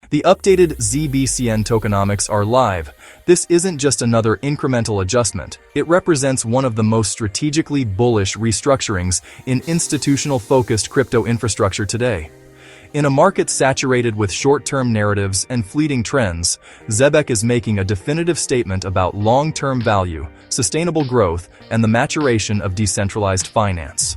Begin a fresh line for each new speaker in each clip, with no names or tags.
The updated ZBCN tokenomics are live. This isn't just another incremental adjustment. It represents one of the most strategically bullish restructurings in institutional-focused crypto infrastructure today. In a market saturated with short-term narratives and fleeting trends, Zebec is making a definitive statement about long-term value, sustainable growth, and the maturation of decentralized finance.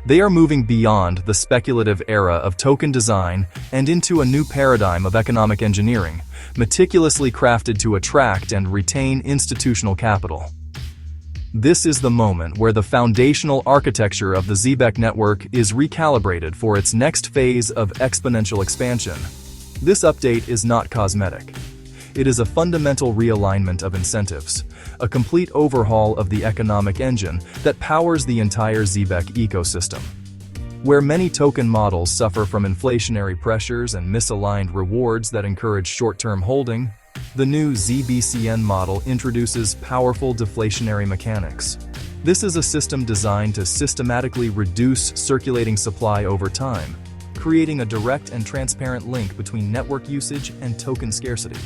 They are moving beyond the speculative era of token design and into a new paradigm of economic engineering, meticulously crafted to attract and retain institutional capital. This is the moment where the foundational architecture of the Zebec network is recalibrated for its next phase of exponential expansion. This update is not cosmetic. It is a fundamental realignment of incentives, a complete overhaul of the economic engine that powers the entire Zebec ecosystem. Where many token models suffer from inflationary pressures and misaligned rewards that encourage short-term holding, the new ZBCN model introduces powerful deflationary mechanics. This is a system designed to systematically reduce circulating supply over time, creating a direct and transparent link between network usage and token scarcity.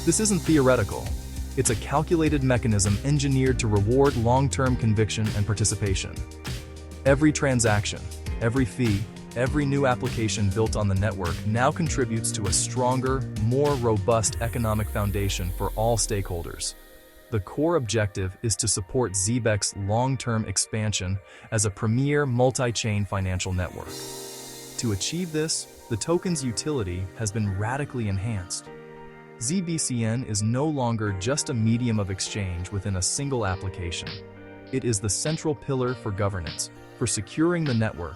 This isn't theoretical. It's a calculated mechanism engineered to reward long-term conviction and participation. Every transaction, every fee, every new application built on the network now contributes to a stronger, more robust economic foundation for all stakeholders. The core objective is to support Zebec's long-term expansion as a premier multi-chain financial network. To achieve this, the token's utility has been radically enhanced. ZBCN is no longer just a medium of exchange within a single application. It is the central pillar for governance, for securing the network,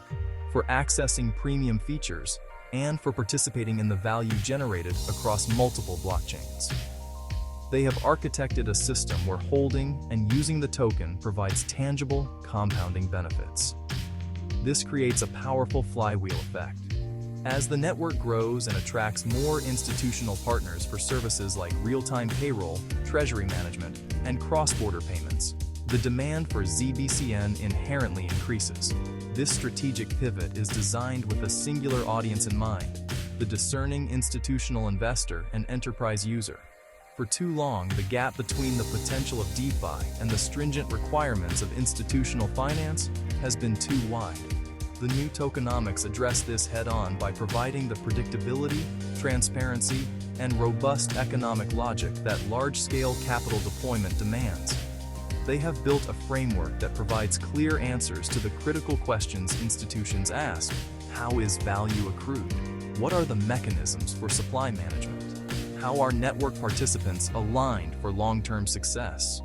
for accessing premium features, and for participating in the value generated across multiple blockchains. They have architected a system where holding and using the token provides tangible, compounding benefits. This creates a powerful flywheel effect. As the network grows and attracts more institutional partners for services like real-time payroll, treasury management, and cross-border payments, the demand for ZBCN inherently increases. This strategic pivot is designed with a singular audience in mind: the discerning institutional investor and enterprise user. For too long, the gap between the potential of DeFi and the stringent requirements of institutional finance has been too wide. The new tokenomics address this head-on by providing the predictability, transparency, and robust economic logic that large-scale capital deployment demands. They have built a framework that provides clear answers to the critical questions institutions ask. How is value accrued? What are the mechanisms for supply management? How are network participants aligned for long-term success?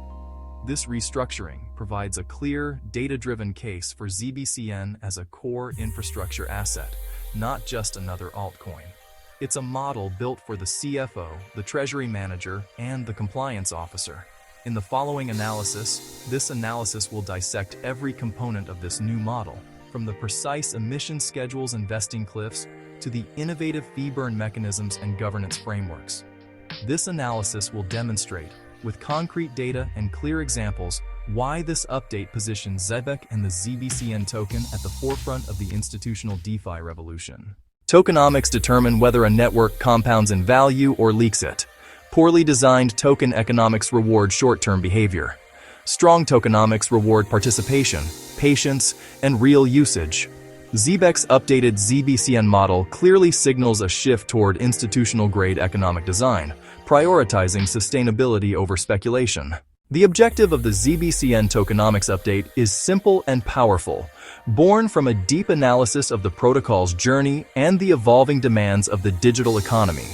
This restructuring provides a clear, data-driven case for ZBCN as a core infrastructure asset, not just another altcoin. It's a model built for the CFO, the treasury manager, and the compliance officer. In the following analysis, this analysis will dissect every component of this new model, from the precise emission schedules and vesting cliffs to the innovative fee burn mechanisms and governance frameworks. This analysis will demonstrate, with concrete data and clear examples, why this update positions Zebec and the ZBCN token at the forefront of the institutional DeFi revolution. Tokenomics determine whether a network compounds in value or leaks it. Poorly designed token economics reward short-term behavior. Strong tokenomics reward participation, patience, and real usage. Zebec's updated ZBCN model clearly signals a shift toward institutional-grade economic design, prioritizing sustainability over speculation. The objective of the ZBCN tokenomics update is simple and powerful, born from a deep analysis of the protocol's journey and the evolving demands of the digital economy.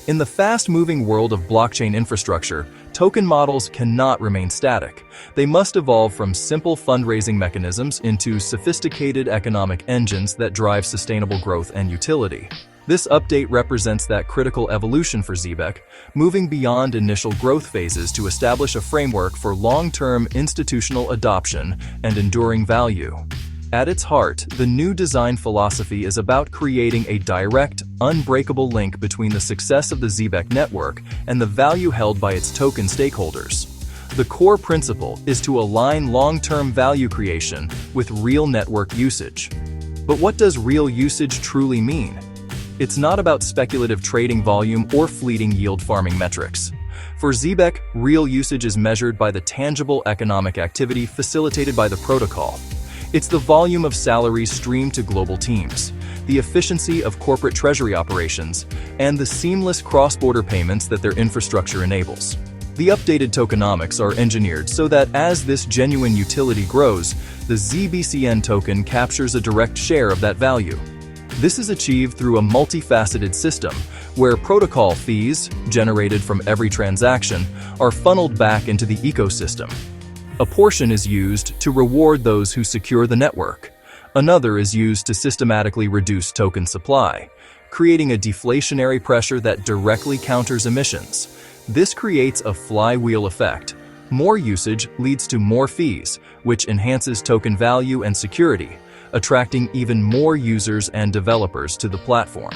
In the fast-moving world of blockchain infrastructure, token models cannot remain static. They must evolve from simple fundraising mechanisms into sophisticated economic engines that drive sustainable growth and utility. This update represents that critical evolution for Zebec, moving beyond initial growth phases to establish a framework for long-term institutional adoption and enduring value. At its heart, the new design philosophy is about creating a direct, unbreakable link between the success of the Zebec network and the value held by its token stakeholders. The core principle is to align long-term value creation with real network usage. But what does real usage truly mean? It's not about speculative trading volume or fleeting yield farming metrics. For Zebec, real usage is measured by the tangible economic activity facilitated by the protocol. It's the volume of salaries streamed to global teams, the efficiency of corporate treasury operations, and the seamless cross-border payments that their infrastructure enables. The updated tokenomics are engineered so that as this genuine utility grows, the ZBCN token captures a direct share of that value. This is achieved through a multifaceted system where protocol fees, generated from every transaction, are funneled back into the ecosystem. A portion is used to reward those who secure the network. Another is used to systematically reduce token supply, creating a deflationary pressure that directly counters emissions. This creates a flywheel effect. More usage leads to more fees, which enhances token value and security, attracting even more users and developers to the platform.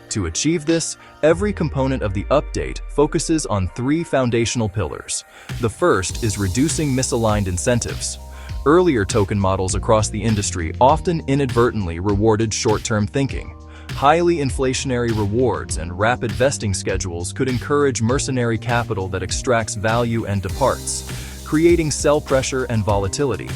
To achieve this, every component of the update focuses on three foundational pillars. The first is reducing misaligned incentives. Earlier token models across the industry often inadvertently rewarded short-term thinking. Highly inflationary rewards and rapid vesting schedules could encourage mercenary capital that extracts value and departs, creating sell pressure and volatility.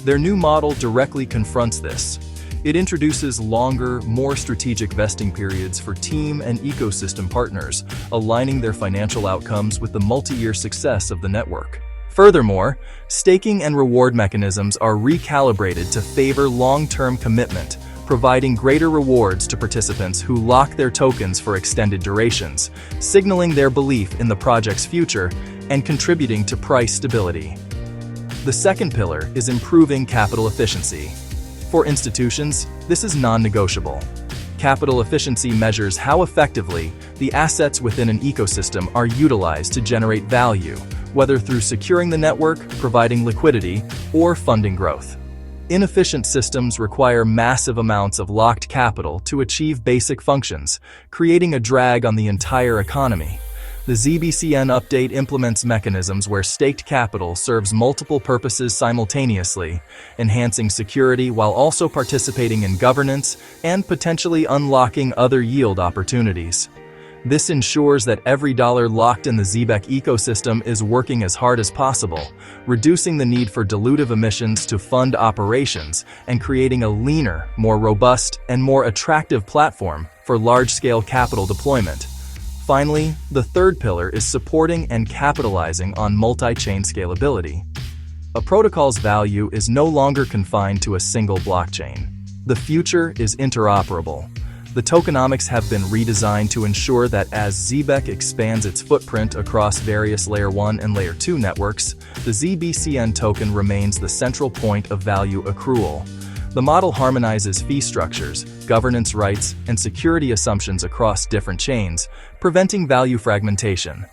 Their new model directly confronts this. It introduces longer, more strategic vesting periods for team and ecosystem partners, aligning their financial outcomes with the multi-year success of the network. Furthermore, staking and reward mechanisms are recalibrated to favor long-term commitment, providing greater rewards to participants who lock their tokens for extended durations, signaling their belief in the project's future and contributing to price stability. The second pillar is improving capital efficiency. For institutions, this is non-negotiable. Capital efficiency measures how effectively the assets within an ecosystem are utilized to generate value, whether through securing the network, providing liquidity, or funding growth. Inefficient systems require massive amounts of locked capital to achieve basic functions, creating a drag on the entire economy. The ZBCN update implements mechanisms where staked capital serves multiple purposes simultaneously, enhancing security while also participating in governance and potentially unlocking other yield opportunities. This ensures that every dollar locked in the Zebec ecosystem is working as hard as possible, reducing the need for dilutive emissions to fund operations and creating a leaner, more robust, and more attractive platform for large-scale capital deployment. Finally, the third pillar is supporting and capitalizing on multi-chain scalability. A protocol's value is no longer confined to a single blockchain. The future is interoperable. The tokenomics have been redesigned to ensure that as Zebec expands its footprint across various Layer 1 and Layer 2 networks, the ZBCN token remains the central point of value accrual. The model harmonizes fee structures, governance rights, and security assumptions across different chains, preventing value fragmentation.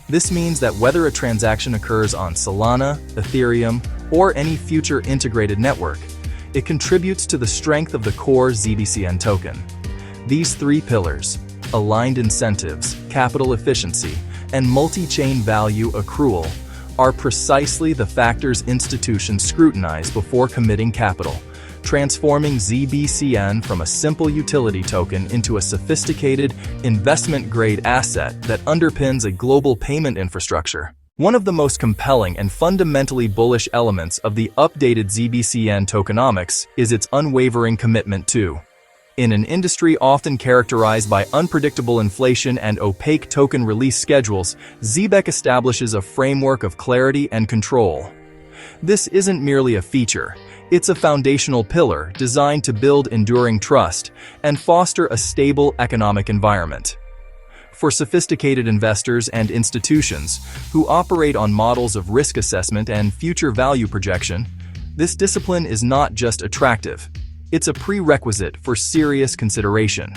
This means that whether a transaction occurs on Solana, Ethereum, or any future integrated network, it contributes to the strength of the core ZBCN token. These three pillars, aligned incentives, capital efficiency, and multi-chain value accrual, are precisely the factors institutions scrutinize before committing capital, transforming ZBCN from a simple utility token into a sophisticated, investment-grade asset that underpins a global payment infrastructure. One of the most compelling and fundamentally bullish elements of the updated ZBCN tokenomics is its unwavering commitment to. In an industry often characterized by unpredictable inflation and opaque token release schedules, Zebec establishes a framework of clarity and control. This isn't merely a feature. It's a foundational pillar designed to build enduring trust and foster a stable economic environment. For sophisticated investors and institutions who operate on models of risk assessment and future value projection, this discipline is not just attractive. It's a prerequisite for serious consideration.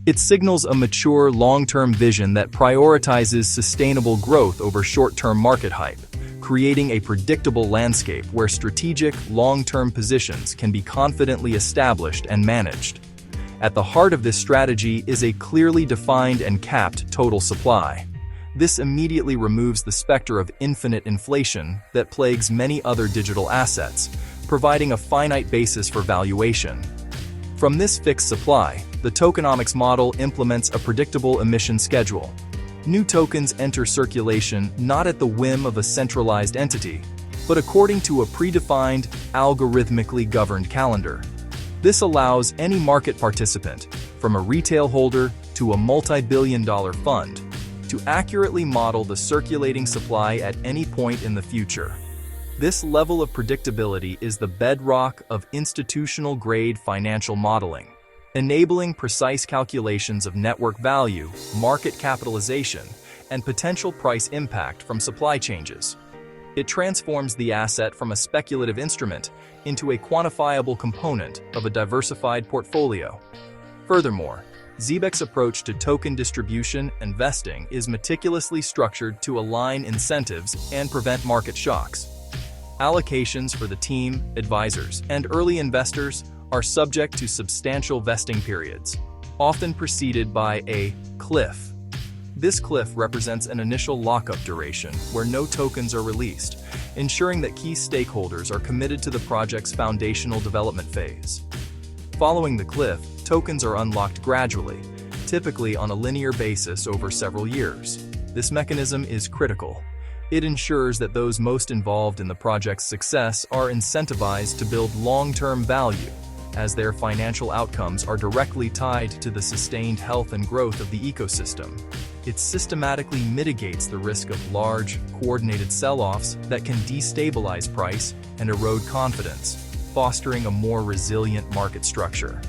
It signals a mature, long-term vision that prioritizes sustainable growth over short-term market hype, creating a predictable landscape where strategic, long-term positions can be confidently established and managed. At the heart of this strategy is a clearly defined and capped total supply. This immediately removes the specter of infinite inflation that plagues many other digital assets, providing a finite basis for valuation. From this fixed supply, the the tokenomics model implements a predictable emission schedule. New tokens enter circulation not at the whim of a centralized entity, but according to a predefined, algorithmically governed calendar. This allows any market participant, from a retail holder to a multi-billion-dollar fund, to accurately model the circulating supply at any point in the future. This level of predictability is the bedrock of institutional-grade financial modeling, enabling precise calculations of network value, market capitalization, and potential price impact from supply changes. It transforms the asset from a speculative instrument into a quantifiable component of a diversified portfolio. Furthermore, Zebec's approach to token distribution and vesting is meticulously structured to align incentives and prevent market shocks. Allocations for the team, advisors, and early investors are subject to substantial vesting periods, often preceded by a cliff. This cliff represents an initial lockup duration where no tokens are released, ensuring that key stakeholders are committed to the project's foundational development phase. Following the cliff, tokens are unlocked gradually, typically on a linear basis over several years. This mechanism is critical. It ensures that those most involved in the project's success are incentivized to build long-term value, as their financial outcomes are directly tied to the sustained health and growth of the ecosystem. It systematically mitigates the risk of large, coordinated sell-offs that can destabilize price and erode confidence, fostering a more resilient market structure.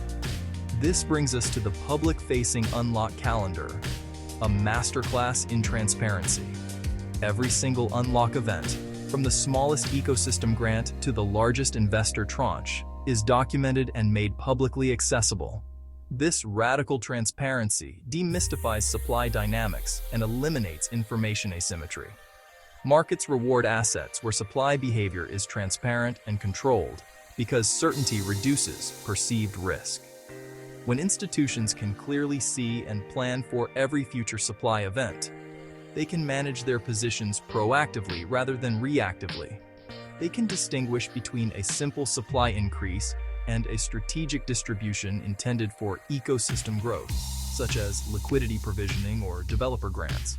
This brings us to the public-facing Unlock Calendar, a masterclass in transparency. Every single unlock event, from the smallest ecosystem grant to the largest investor tranche, is documented and made publicly accessible. This radical transparency demystifies supply dynamics and eliminates information asymmetry. Markets reward assets where supply behavior is transparent and controlled because certainty reduces perceived risk. When institutions can clearly see and plan for every future supply event, they can manage their positions proactively rather than reactively. They can distinguish between a simple supply increase and a strategic distribution intended for ecosystem growth, such as liquidity provisioning or developer grants.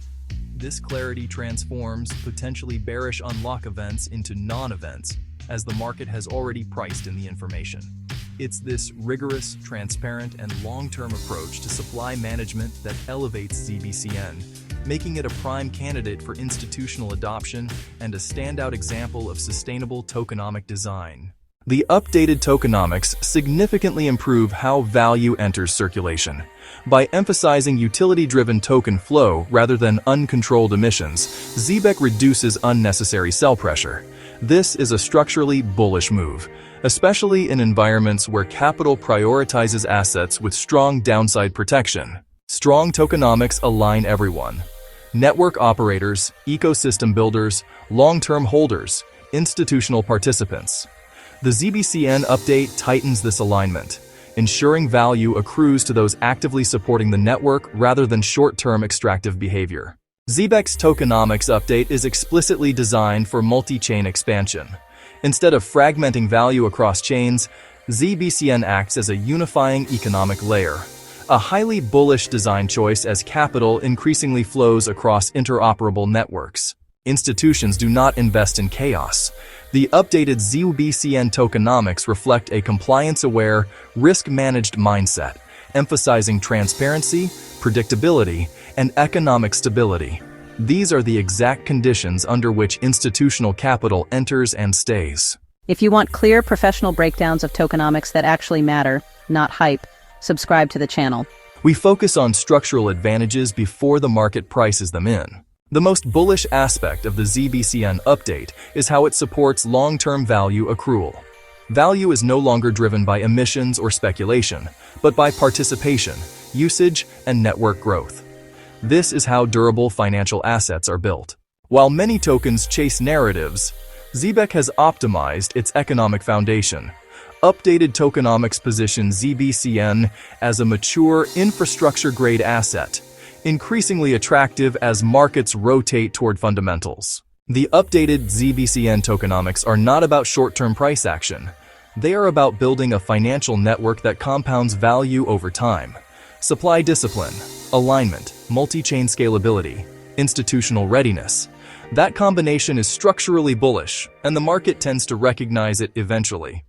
This clarity transforms potentially bearish unlock events into non-events, as the market has already priced in the information. It's this rigorous, transparent, and long-term approach to supply management that elevates ZBCN, making it a prime candidate for institutional adoption and a standout example of sustainable tokenomic design. The updated tokenomics significantly improve how value enters circulation. By emphasizing utility-driven token flow rather than uncontrolled emissions, Zebec reduces unnecessary sell pressure. This is a structurally bullish move, especially in environments where capital prioritizes assets with strong downside protection. Strong tokenomics align everyone: network operators, ecosystem builders, long-term holders, institutional participants. The ZBCN update tightens this alignment, ensuring value accrues to those actively supporting the network rather than short-term extractive behavior. Zebec's tokenomics update is explicitly designed for multi-chain expansion. Instead of fragmenting value across chains, ZBCN acts as a unifying economic layer, a highly bullish design choice as capital increasingly flows across interoperable networks. Institutions do not invest in chaos. The updated ZBCN tokenomics reflect a compliance-aware, risk-managed mindset, emphasizing transparency, predictability, and economic stability. These are the exact conditions under which institutional capital enters and stays.
If you want clear, professional breakdowns of tokenomics that actually matter, not hype, subscribe to the channel.
We focus on structural advantages before the market prices them in. The most bullish aspect of the ZBCN update is how it supports long-term value accrual. Value is no longer driven by emissions or speculation, but by participation, usage, and network growth. This is how durable financial assets are built. While many tokens chase narratives, Zebec has optimized its economic foundation. Updated tokenomics position ZBCN as a mature, infrastructure-grade asset, increasingly attractive as markets rotate toward fundamentals. The updated ZBCN tokenomics are not about short-term price action. They are about building a financial network that compounds value over time, Supply discipline, alignment, multi-chain scalability, institutional readiness. That combination is structurally bullish, and the market tends to recognize it eventually.